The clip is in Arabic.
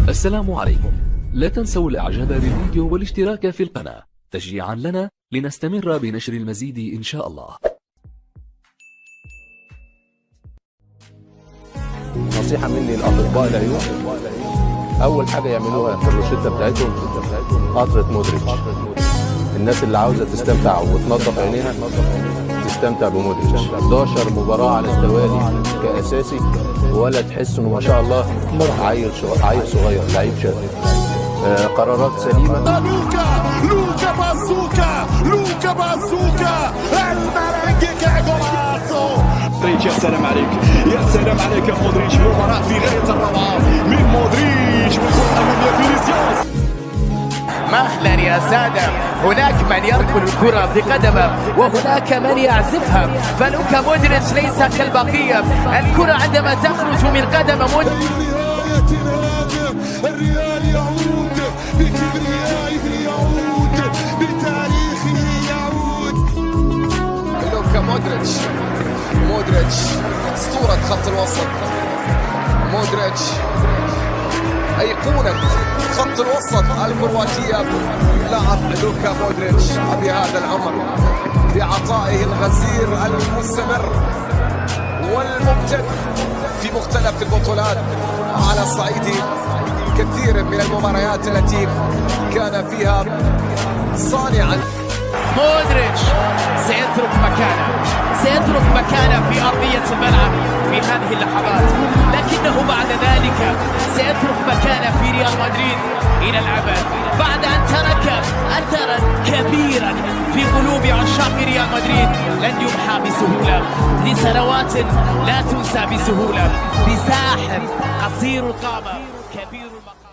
السلام عليكم. لا تنسوا الاعجاب بالفيديو والاشتراك في القناة تشجيعا لنا لنستمر بنشر المزيد ان شاء الله. نصيحة مني لأطباء العيون، أول حاجة يعملوها في الروشتة بتاعتهم قطرة مودريتش. الناس اللي عاوزة تستمتع وتنظف عينيها تستمتع بمودريتش. 11 مباراة على التوالي كأساسي، ولا تحس إنه ما شاء الله عيل صغير لعيب شاب. قرارات سليمة. لوكا بازوكا الملكة جولاسو. يا سلام عليك، يا سلام عليك يا مودريتش. مباراة في غاية الروعة من مودريتش والكرة أمامية فينيسيوس. مهلا يا سادة، هناك من يركل الكرة بقدمه وهناك من يعزفها، فلوكا مودريتش ليس كالبقية. الكرة عندما تخرج من قدم مودريتش الريال يعود بكبريائه، يعود بتاريخه، يعود. لوكا مودريتش اسطورة خط الوسط. مودريتش أيقونة خط الوسط الكرواتية. لاعب لوكا مودريتش بهذا العمر بعطائه الغزير المستمر والممتد في مختلف البطولات على صعيد كثير من المباريات التي كان فيها صانعا. مودريتش سيترك مكانه في أرضية الملعب في هذه اللحظات، لكنه بعد ذلك سيترك مكانه في ريال مدريد إلى الأبد، بعد أن ترك أثرا كبيرا في قلوب عشاق ريال مدريد لن يمحى بسهولة، لسنوات لا تنسى بسهولة، بساحر قصير القامة كبير المقام.